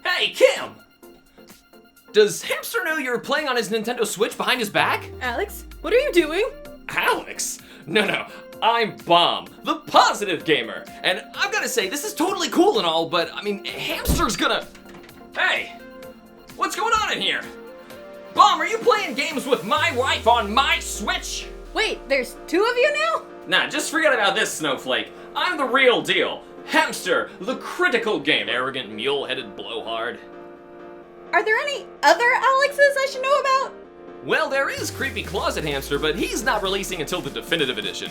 Hey, Kim! Does Hamster know you're playing on his Nintendo Switch behind his back? Alex, what are you doing? Alex? No, I'm Bomb, the positive gamer. And I've gotta say, this is totally cool and all, but I mean, Hamster's gonna... Hey, what's going on in here? Bomb, are you playing games with my wife on my Switch? Wait, there's two of you now? Nah, just forget about this, Snowflake. I'm the real deal. Hamster, the critical game. Arrogant, mule-headed blowhard. Are there any other Alexes I should know about? Well, there is Creepy Closet Hamster, but he's not releasing until the definitive edition.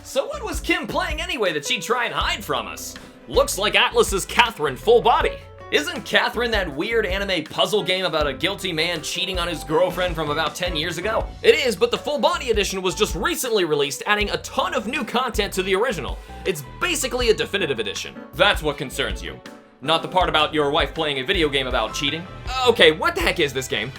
So what was Kim playing anyway that she'd try and hide from us? Looks like Atlas's Catherine full body. Isn't Catherine that weird anime puzzle game about a guilty man cheating on his girlfriend from about 10 years ago? It is, but the full body edition was just recently released, adding a ton of new content to the original. It's basically a definitive edition. That's what concerns you. Not the part about your wife playing a video game about cheating. Okay, what the heck is this game?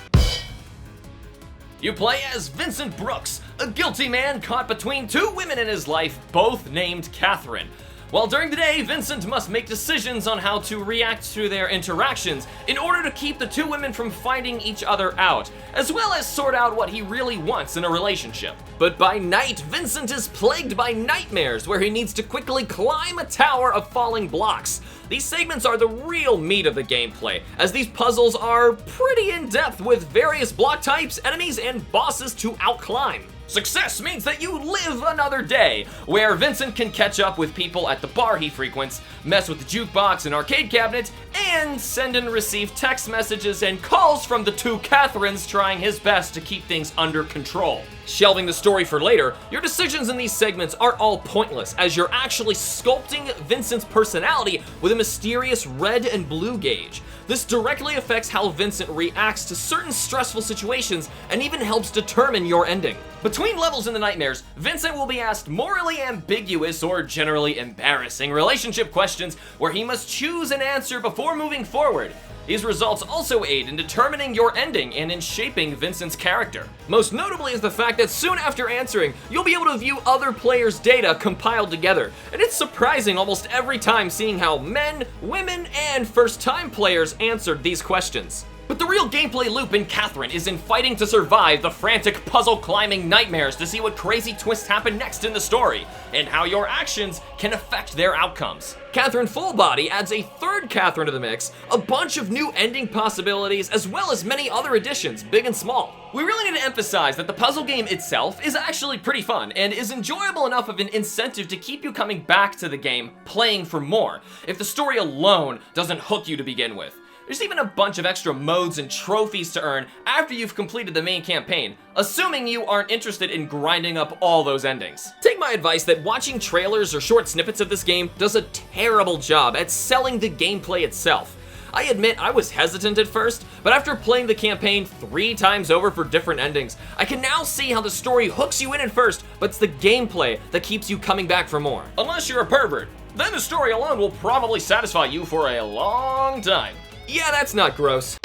You play as Vincent Brooks, a guilty man caught between two women in his life, both named Catherine. While during the day, Vincent must make decisions on how to react to their interactions in order to keep the two women from finding each other out, as well as sort out what he really wants in a relationship. But by night, Vincent is plagued by nightmares where he needs to quickly climb a tower of falling blocks. These segments are the real meat of the gameplay, as these puzzles are pretty in-depth with various block types, enemies, and bosses to outclimb. Success means that you live another day, where Vincent can catch up with people at the bar he frequents, mess with the jukebox and arcade cabinet, and send and receive text messages and calls from the two Catherines trying his best to keep things under control. Shelving the story for later, your decisions in these segments aren't all pointless, as you're actually sculpting Vincent's personality with a mysterious red and blue gauge. This directly affects how Vincent reacts to certain stressful situations and even helps determine your ending. Between levels in the nightmares, Vincent will be asked morally ambiguous or generally embarrassing relationship questions where he must choose an answer before moving forward. These results also aid in determining your ending and in shaping Vincent's character. Most notably is the fact that soon after answering, you'll be able to view other players' data compiled together. And it's surprising almost every time seeing how men, women, and first-time players answered these questions. But the real gameplay loop in Catherine is in fighting to survive the frantic puzzle-climbing nightmares to see what crazy twists happen next in the story, and how your actions can affect their outcomes. Catherine Full Body adds a third Catherine to the mix, a bunch of new ending possibilities, as well as many other additions, big and small. We really need to emphasize that the puzzle game itself is actually pretty fun, and is enjoyable enough of an incentive to keep you coming back to the game, playing for more, if the story alone doesn't hook you to begin with. There's even a bunch of extra modes and trophies to earn after you've completed the main campaign, assuming you aren't interested in grinding up all those endings. Take my advice that watching trailers or short snippets of this game does a terrible job at selling the gameplay itself. I admit I was hesitant at first, but after playing the campaign 3 times over for different endings, I can now see how the story hooks you in at first, but it's the gameplay that keeps you coming back for more. Unless you're a pervert, then the story alone will probably satisfy you for a long time. Yeah, that's not gross.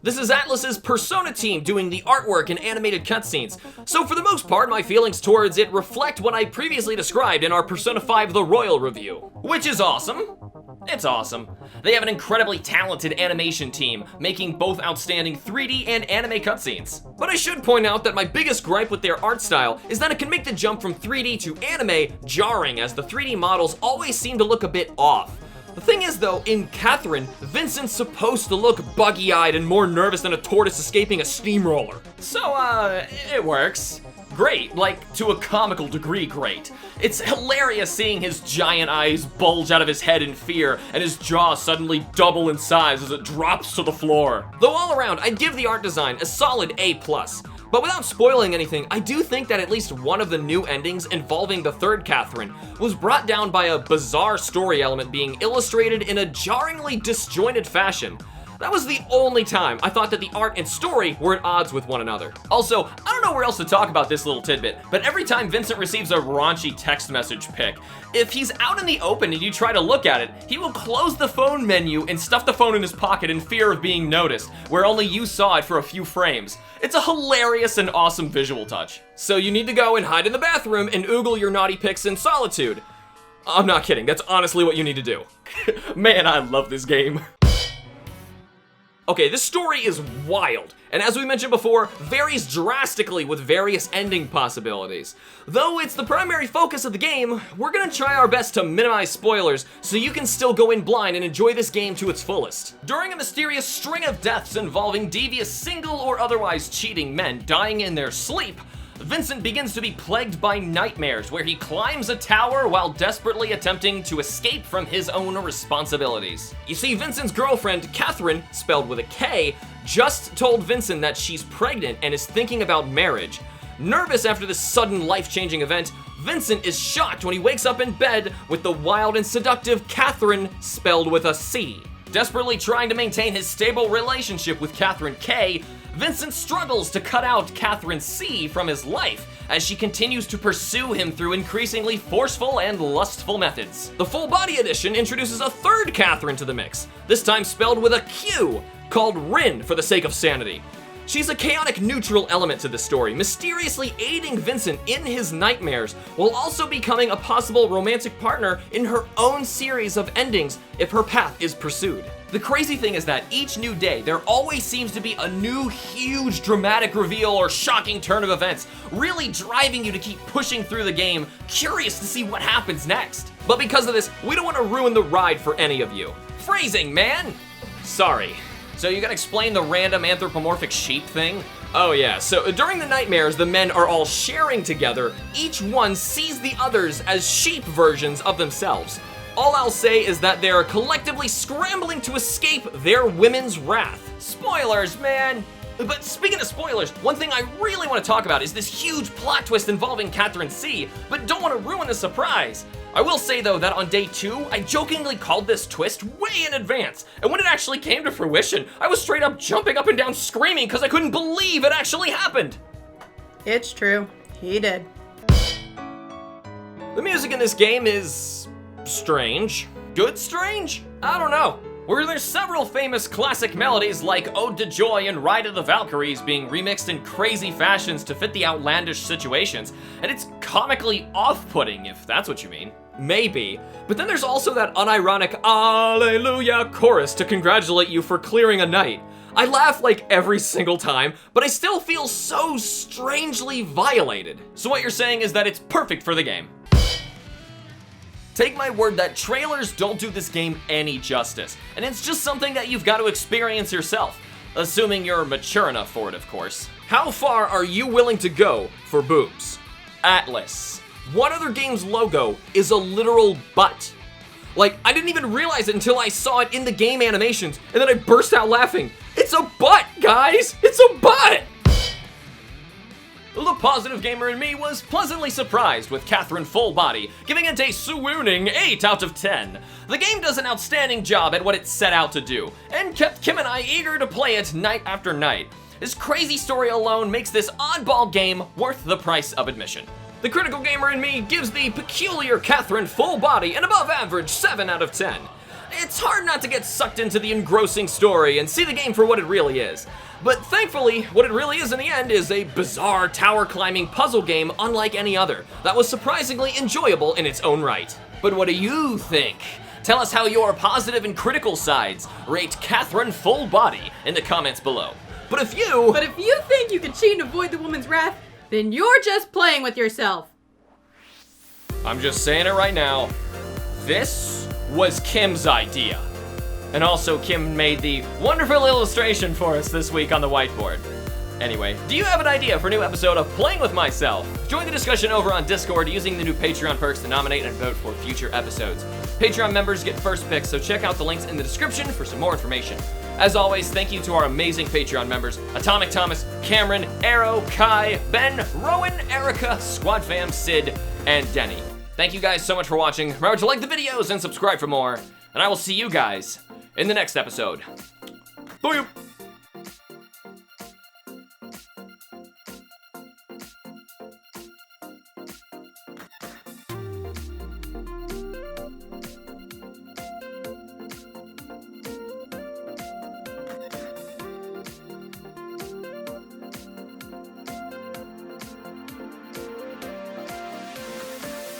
This is Atlas's Persona team doing the artwork and animated cutscenes, so for the most part, my feelings towards it reflect what I previously described in our Persona 5 The Royal review, which is awesome. It's awesome. They have an incredibly talented animation team, making both outstanding 3D and anime cutscenes. But I should point out that my biggest gripe with their art style is that it can make the jump from 3D to anime jarring, as the 3D models always seem to look a bit off. The thing is though, in Catherine, Vincent's supposed to look buggy-eyed and more nervous than a tortoise escaping a steamroller. So, it works. Great, like, to a comical degree great. It's hilarious seeing his giant eyes bulge out of his head in fear and his jaw suddenly double in size as it drops to the floor. Though all around, I'd give the art design a solid A+. But without spoiling anything, I do think that at least one of the new endings involving the third Catherine was brought down by a bizarre story element being illustrated in a jarringly disjointed fashion. That was the only time I thought that the art and story were at odds with one another. Also, I don't know where else to talk about this little tidbit, but every time Vincent receives a raunchy text message pic, if he's out in the open and you try to look at it, he will close the phone menu and stuff the phone in his pocket in fear of being noticed, where only you saw it for a few frames. It's a hilarious and awesome visual touch. So you need to go and hide in the bathroom and oogle your naughty pics in solitude. I'm not kidding, that's honestly what you need to do. Man, I love this game. Okay, this story is wild, and as we mentioned before, varies drastically with various ending possibilities. Though it's the primary focus of the game, we're gonna try our best to minimize spoilers so you can still go in blind and enjoy this game to its fullest. During a mysterious string of deaths involving devious single or otherwise cheating men dying in their sleep, Vincent begins to be plagued by nightmares where he climbs a tower while desperately attempting to escape from his own responsibilities. You see, Vincent's girlfriend, Catherine, spelled with a K, just told Vincent that she's pregnant and is thinking about marriage. Nervous after this sudden life-changing event, Vincent is shocked when he wakes up in bed with the wild and seductive Catherine, spelled with a C. Desperately trying to maintain his stable relationship with Catherine K, Vincent struggles to cut out Catherine C from his life as she continues to pursue him through increasingly forceful and lustful methods. The Full Body Edition introduces a third Catherine to the mix, this time spelled with a Q, called Rin for the sake of sanity. She's a chaotic neutral element to the story, mysteriously aiding Vincent in his nightmares, while also becoming a possible romantic partner in her own series of endings if her path is pursued. The crazy thing is that each new day, there always seems to be a new, huge, dramatic reveal or shocking turn of events, really driving you to keep pushing through the game, curious to see what happens next. But because of this, we don't want to ruin the ride for any of you. Phrasing, man! Sorry. So you gotta explain the random anthropomorphic sheep thing? Oh yeah, so during the nightmares, the men are all sharing together. Each one sees the others as sheep versions of themselves. All I'll say is that they're collectively scrambling to escape their women's wrath. Spoilers, man! But speaking of spoilers, one thing I really want to talk about is this huge plot twist involving Catherine C, but don't want to ruin the surprise. I will say though that on day 2, I jokingly called this twist way in advance, and when it actually came to fruition, I was straight up jumping up and down screaming because I couldn't believe it actually happened. It's true. He did. The music in this game is strange. Good strange? I don't know. Where there's several famous classic melodies like Ode to Joy and Ride of the Valkyries being remixed in crazy fashions to fit the outlandish situations, and it's comically off-putting, if that's what you mean. Maybe. But then there's also that unironic Alleluia chorus to congratulate you for clearing a night. I laugh like every single time, but I still feel so strangely violated. So what you're saying is that it's perfect for the game. Take my word that trailers don't do this game any justice, and it's just something that you've got to experience yourself, assuming you're mature enough for it, of course. How far are you willing to go for boobs? Atlas. What other game's logo is a literal butt? Like, I didn't even realize it until I saw it in the game animations, and then I burst out laughing. It's a butt, guys! It's a butt! The positive gamer in me was pleasantly surprised with Catherine Full Body, giving it a swooning 8 out of 10. The game does an outstanding job at what it set out to do, and kept Kim and I eager to play it night after night. This crazy story alone makes this oddball game worth the price of admission. The critical gamer in me gives the peculiar Catherine Full Body an above average 7 out of 10. It's hard not to get sucked into the engrossing story and see the game for what it really is. But thankfully, what it really is in the end is a bizarre tower climbing puzzle game unlike any other that was surprisingly enjoyable in its own right. But what do you think? Tell us how your positive and critical sides rate Catherine Full Body in the comments below. But if you think you can cheat and avoid the woman's wrath, then you're just playing with yourself. I'm just saying it right now, this was Kim's idea. And also, Kim made the wonderful illustration for us this week on the whiteboard. Anyway, do you have an idea for a new episode of Playing With Myself? Join the discussion over on Discord using the new Patreon perks to nominate and vote for future episodes. Patreon members get first picks, so check out the links in the description for some more information. As always, thank you to our amazing Patreon members, Atomic Thomas, Cameron, Arrow, Kai, Ben, Rowan, Erica, Squad Fam, Sid, and Denny. Thank you guys so much for watching. Remember to like the videos and subscribe for more, and I will see you guys in the next episode. Bye.